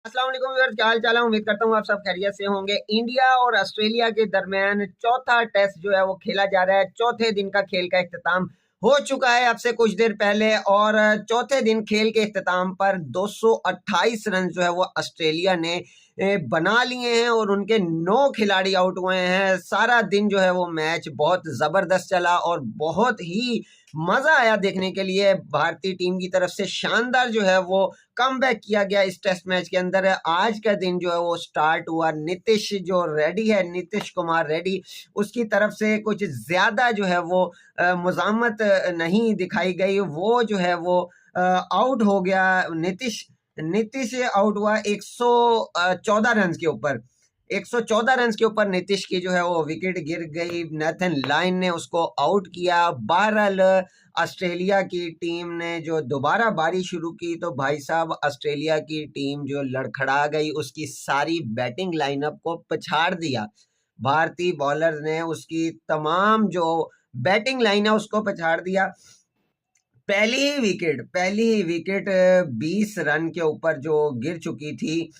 अस्सलाम वालेकुम व्यूअर्स, क्या हाल चाल है। उम्मीद करता हूँ आप सब खैरियत से होंगे। इंडिया और ऑस्ट्रेलिया के दरमियान चौथा टेस्ट जो है वो खेला जा रहा है। चौथे दिन का खेल का इख्तिताम हो चुका है अब से कुछ देर पहले, और चौथे दिन खेल के इख्तिताम पर 228 रन जो है वो ऑस्ट्रेलिया ने बना लिए हैं और उनके 9 खिलाड़ी आउट हुए हैं। सारा दिन जो है वो मैच बहुत ज़बरदस्त चला और बहुत ही मज़ा आया देखने के लिए। भारतीय टीम की तरफ से शानदार जो है वो कमबैक किया गया इस टेस्ट मैच के अंदर। आज का दिन जो है वो स्टार्ट हुआ नीतीश जो रेड्डी है, नीतीश कुमार रेड्डी, उसकी तरफ से कुछ ज़्यादा जो है वो मुज़ामत नहीं दिखाई गई। वो जो है वो आउट हो गया। नीतीश नीतीश आउट हुआ 114 रन के ऊपर। 114 रन के ऊपर नीतीश की जो है वो विकेट गिर गई। नेथन लाइन ने उसको आउट किया। बहरहाल ऑस्ट्रेलिया की टीम ने जो दोबारा बारी शुरू की तो भाई साहब ऑस्ट्रेलिया की टीम जो लड़खड़ा गई, उसकी सारी बैटिंग लाइनअप को पछाड़ दिया। भारतीय बॉलर ने उसकी तमाम जो बैटिंग लाइन है उसको पछाड़ दिया। पहली ही विकेट 20 रन के ऊपर जो गिर चुकी थी।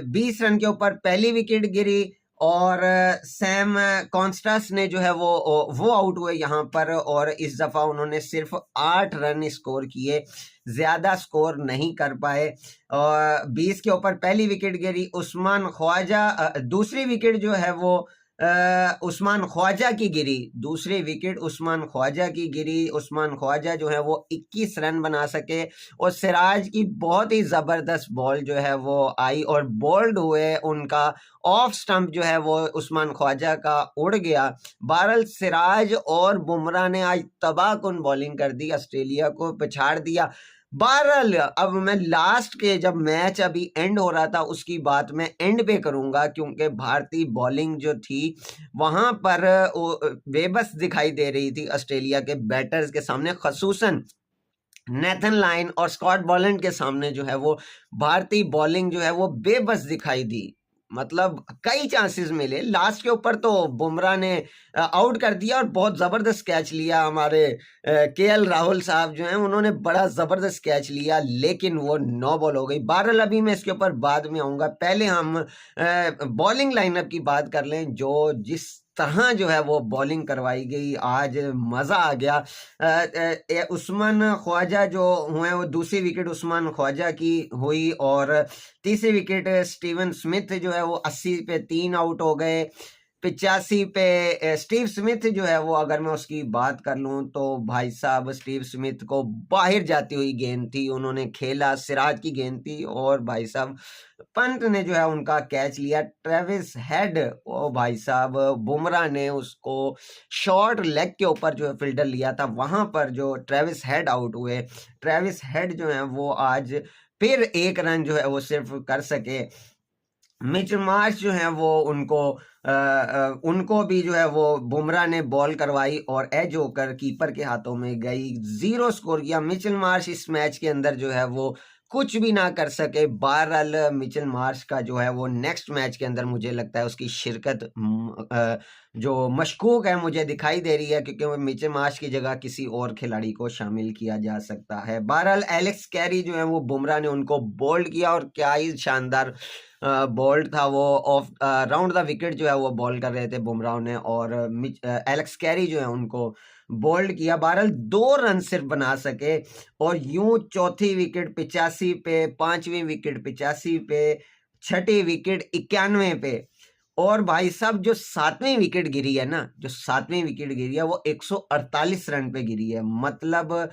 20 रन के ऊपर पहली विकेट गिरी और सैम कॉन्स्टास ने जो है वो आउट हुए यहाँ पर, और इस दफ़ा उन्होंने सिर्फ 8 रन स्कोर किए, ज़्यादा स्कोर नहीं कर पाए। और 20 के ऊपर पहली विकेट गिरी। उस्मान ख्वाजा दूसरी विकेट जो है वो उस्मान ख्वाजा की गिरी। दूसरी विकेट उस्मान ख्वाजा की गिरी। उस्मान ख्वाजा जो है वो 21 रन बना सके और सिराज की बहुत ही ज़बरदस्त बॉल जो है वो आई और बोल्ड हुए। उनका ऑफ स्टंप जो है वो उस्मान ख्वाजा का उड़ गया। बहरहाल सिराज और बुमराह ने आज तबाहकुन बॉलिंग कर दी, ऑस्ट्रेलिया को पछाड़ दिया। बहरहाल अब मैं लास्ट के जब मैच अभी एंड हो रहा था उसकी बात मैं एंड पे करूंगा, क्योंकि भारतीय बॉलिंग जो थी वहां पर बेबस दिखाई दे रही थी ऑस्ट्रेलिया के बैटर्स के सामने, खसूसन नेथन लाइन और स्कॉट बॉलैंड के सामने जो है वो भारतीय बॉलिंग जो है वो बेबस दिखाई दी। मतलब कई चांसेस मिले, लास्ट के ऊपर तो बुमराह ने आउट कर दिया और बहुत ज़बरदस्त कैच लिया। हमारे केएल राहुल साहब जो हैं उन्होंने बड़ा ज़बरदस्त कैच लिया, लेकिन वो 9 बॉल हो गई। बहरहाल अभी मैं इसके ऊपर बाद में आऊँगा, पहले हम बॉलिंग लाइनअप की बात कर लें। जो जिस तरह जो है वो बॉलिंग करवाई गई, आज मज़ा आ गया। उस्मान ख्वाजा जो हुए वो दूसरी विकेट उस्मान ख्वाजा की हुई और तीसरी विकेट स्टीवन स्मिथ जो है वो 80 पे 3 आउट हो गए। 85 पे स्टीव स्मिथ जो है वो, अगर मैं उसकी बात कर लूँ तो भाई साहब स्टीव स्मिथ को बाहर जाती हुई गेंद थी, उन्होंने खेला, सिराज की गेंद थी और भाई साहब पंत ने जो है उनका कैच लिया। ट्रेविस हेड, ओ भाई साहब बुमराह ने उसको शॉर्ट लेग के ऊपर जो है फील्डर लिया था, वहां पर जो ट्रेविस हेड आउट हुए। ट्रेविस हेड जो है वो आज फिर 1 रन जो है वो सिर्फ कर सके। मिचेल मार्श जो है वो उनको भी जो है वो बुमराह ने बॉल करवाई और एज होकर कीपर के हाथों में गई, 0 स्कोर किया। मिचेल मार्श इस मैच के अंदर जो है वो कुछ भी ना कर सके। बहरहाल मिचेल मार्श का जो है वो नेक्स्ट मैच के अंदर मुझे लगता है उसकी शिरकत जो मशकूक है मुझे दिखाई दे रही है, क्योंकि वो मिचेल मार्श की जगह किसी और खिलाड़ी को शामिल किया जा सकता है। बहरहाल एलेक्स कैरी जो है वो बुमराह ने उनको बोल्ड किया और क्या ही शानदार बोल्ड था वो। ऑफ राउंड द विकेट जो है वो बॉल कर रहे थे बुमराह ने और एलेक्स कैरी जो है उनको बोल्ड किया। बहरहाल 2 रन सिर्फ बना सके और यूं चौथी विकेट 85 पे, 5वीं विकेट 85 पे, छठी विकेट 91 पे, और भाई साहब जो 7वीं विकेट गिरी है ना, जो 7वीं विकेट गिरी है वो 148 रन पे गिरी है। मतलब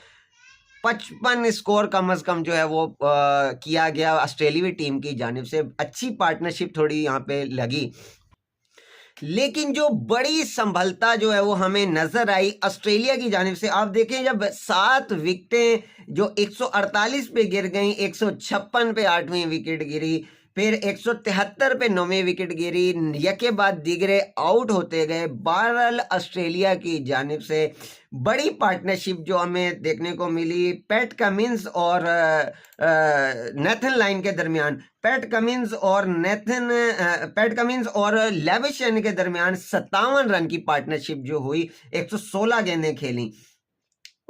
55 स्कोर कम अज कम जो है वो किया गया ऑस्ट्रेलियाई टीम की जानिब से। अच्छी पार्टनरशिप थोड़ी यहाँ पे लगी, लेकिन जो बड़ी संभलता जो है वो हमें नजर आई ऑस्ट्रेलिया की जानिब से। आप देखें जब 7 विकेटें जो 148 पे गिर गई, 156 पे 8वीं विकेट गिरी, फिर 173 पे 9वीं विकेट गिरी, यके बाद दीगरे आउट होते गए। बहरहाल ऑस्ट्रेलिया की जानिब से बड़ी पार्टनरशिप जो हमें देखने को मिली पैट कमिंस और नेथन लाइन के दरमियान। पैट कमिंस और लेविशन के दरमियान 57 रन की पार्टनरशिप जो हुई, 116 गेंदें खेली।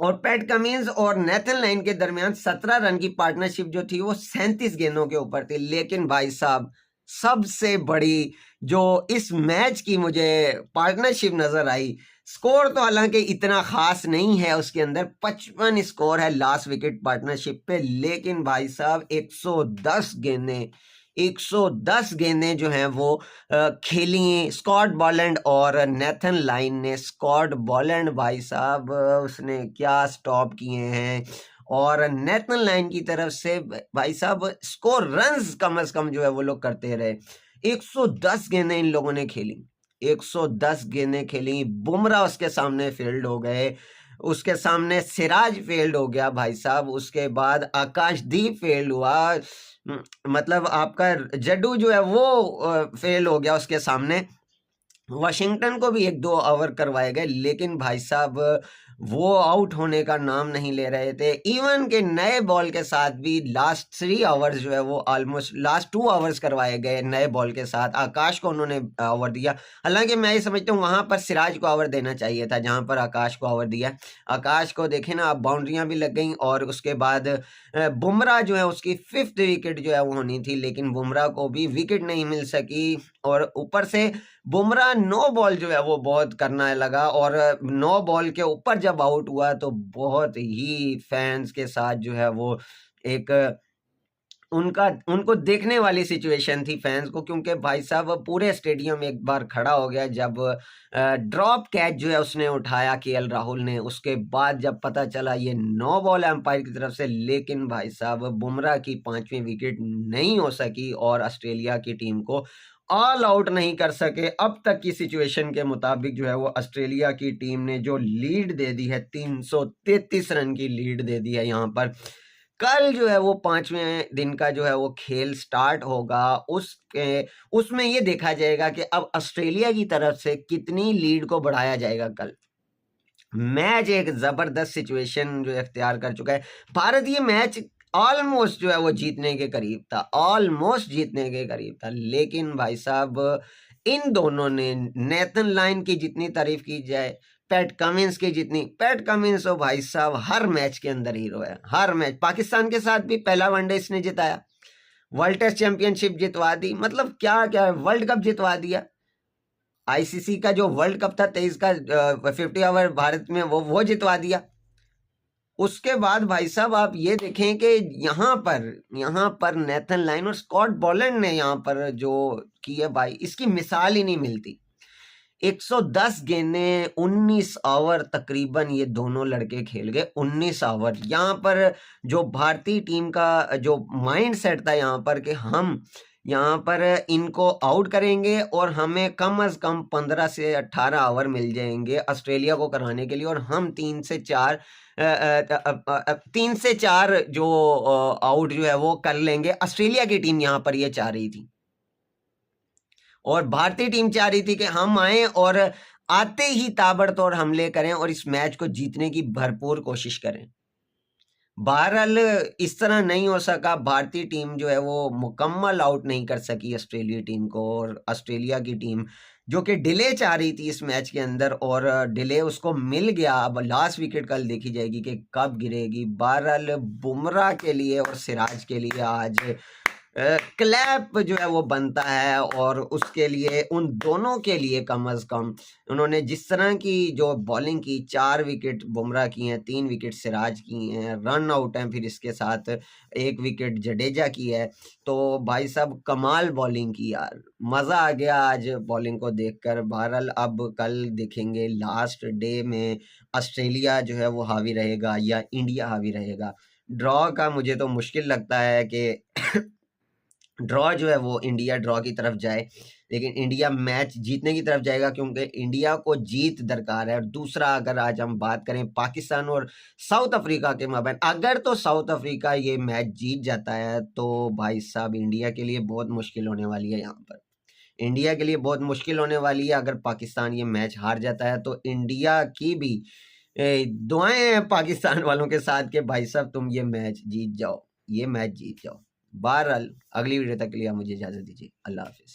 और पैट कमिंस और नेथन लाइन के दरमियान 17 रन की पार्टनरशिप जो थी वो 37 गेंदों के ऊपर थी। लेकिन भाई साहब सबसे बड़ी जो इस मैच की मुझे पार्टनरशिप नजर आई, स्कोर तो हालांकि इतना खास नहीं है उसके अंदर, 55 स्कोर है लास्ट विकेट पार्टनरशिप पे, लेकिन भाई साहब 110 गेंदें 110 गेंदें जो हैं वो खेली स्कॉट बॉलैंड और नेथन लाइन ने। स्कॉट बॉलैंड भाई साहब उसने क्या स्टॉप किए हैं, और नेथन लाइन की तरफ से भाई साहब स्कोर रन्स कम से कम जो है वो लोग करते रहे। 110 गेंदें इन लोगों ने खेली, 110 गेंदें खेली। बुमराह उसके सामने फील्ड हो गए, उसके सामने सिराज फेल्ड हो गया भाई साहब, उसके बाद आकाशदीप फेल हुआ, मतलब आपका जड्डू जो है वो फेल हो गया उसके सामने। वाशिंगटन को भी 1-2 ओवर करवाए गए, लेकिन भाई साहब वो आउट होने का नाम नहीं ले रहे थे। इवन के नए बॉल के साथ भी लास्ट 3 आवर्स जो है वो ऑलमोस्ट लास्ट 2 आवर्स करवाए गए नए बॉल के साथ। आकाश को उन्होंने ओवर दिया, हालांकि मैं ये समझता हूँ वहां पर सिराज को ओवर देना चाहिए था जहां पर आकाश को ओवर दिया। आकाश को देखे ना, अब बाउंड्रियां भी लग गई, और उसके बाद बुमराह जो है उसकी 5th विकेट जो है वो होनी थी, लेकिन बुमराह को भी विकेट नहीं मिल सकी। और ऊपर से बुमराह 9 बॉल जो है वो बहुत करना लगा, और 9 बॉल के ऊपर जब आउट हुआ तो बहुत ही फैंस के साथ जो है वो एक उनको देखने वाली सिचुएशन थी फैंस को, क्योंकि भाई साहब पूरे स्टेडियम एक बार खड़ा हो गया जब ड्रॉप कैच जो है उसने उठाया केएल राहुल ने। उसके बाद जब पता चला ये 9 बॉल एम्पायर की तरफ से, लेकिन भाई साहब बुमराह की 5वीं विकेट नहीं हो सकी और ऑस्ट्रेलिया की टीम को ऑल आउट नहीं कर सके। अब तक की सिचुएशन के मुताबिक जो है वो ऑस्ट्रेलिया की टीम ने जो लीड दे दी है, 333 रन की लीड दे दी है यहाँ पर। कल जो है वो 5वें दिन का जो है वो खेल स्टार्ट होगा, उसमें ये देखा जाएगा कि अब ऑस्ट्रेलिया की तरफ से कितनी लीड को बढ़ाया जाएगा। कल मैच एक जबरदस्त सिचुएशन जो इख्तियार कर चुका है भारत। ये मैच ऑलमोस्ट जो है वो जीतने के करीब था, ऑलमोस्ट जीतने के करीब था, लेकिन भाई साहब इन दोनों ने, नेथन लाइन की जितनी तारीफ की जाए, पैट कमिंस की जितनी, पैट कमिंस हो भाई साहब हर मैच के अंदर हीरो है, हर मैच। पाकिस्तान के साथ भी पहला वनडे इसने जिताया, वर्ल्ड टेस्ट चैंपियनशिप जितवा दी, मतलब क्या क्या वर्ल्ड कप जितवा दिया। आईसीसी का जो वर्ल्ड कप था 23 का 50 ओवर भारत में, वो जितवा दिया। उसके बाद भाई साहब आप ये देखें कि यहाँ पर नेथन लाइन और स्कॉट बॉलैंड ने यहाँ पर जो की है भाई, इसकी मिसाल ही नहीं मिलती। 110 गेंदें 19 ओवर तकरीबन ये दोनों लड़के खेल गए, 19 ओवर। यहाँ पर जो भारतीय टीम का जो माइंड सेट था यहाँ पर कि हम यहाँ पर इनको आउट करेंगे और हमें कम से कम 15 से 18 ओवर मिल जाएंगे ऑस्ट्रेलिया को कराने के लिए, और हम 3 से 4 जो आउट जो है वो कर लेंगे। ऑस्ट्रेलिया की टीम यहाँ पर ये चाह रही थी, और भारतीय टीम चाह रही थी कि हम आए और आते ही ताबड़तोड़ हमले करें और इस मैच को जीतने की भरपूर कोशिश करें। बहरहाल इस तरह नहीं हो सका, भारतीय टीम जो है वो मुकम्मल आउट नहीं कर सकी ऑस्ट्रेलिया टीम को, और ऑस्ट्रेलिया की टीम जो कि डिले चाह रही थी इस मैच के अंदर, और डिले उसको मिल गया। अब लास्ट विकेट कल देखी जाएगी कि कब गिरेगी। बहरहाल बुमराह के लिए और सिराज के लिए आज क्लैप जो है वो बनता है, और उसके लिए उन दोनों के लिए कम अज कम उन्होंने जिस तरह की जो बॉलिंग की, 4 विकेट बुमराह की हैं, 3 विकेट सिराज की हैं, रन आउट हैं, फिर इसके साथ 1 विकेट जडेजा की है। तो भाई साहब कमाल बॉलिंग की यार, मज़ा आ गया आज बॉलिंग को देखकर। बहरहाल अब कल देखेंगे लास्ट डे में ऑस्ट्रेलिया जो है वो हावी रहेगा या इंडिया हावी रहेगा। ड्रॉ का मुझे तो मुश्किल लगता है कि ड्रॉ जो है वो इंडिया ड्रॉ की तरफ जाए, लेकिन इंडिया मैच जीतने की तरफ जाएगा, क्योंकि इंडिया को जीत दरकार है। और दूसरा, अगर आज हम बात करें पाकिस्तान और साउथ अफ्रीका के माबैन, अगर तो साउथ अफ्रीका ये मैच जीत जाता है तो भाई साहब इंडिया के लिए बहुत मुश्किल होने वाली है। यहाँ पर इंडिया के लिए बहुत मुश्किल होने वाली है। अगर पाकिस्तान ये मैच हार जाता है तो इंडिया की भी दुआएं हैं पाकिस्तान वालों के साथ कि भाई साहब तुम ये मैच जीत जाओ, ये मैच जीत जाओ। बहरहाल अगली वीडियो तक के लिए मुझे इजाज़त दीजिए। अल्लाह हाफिज़।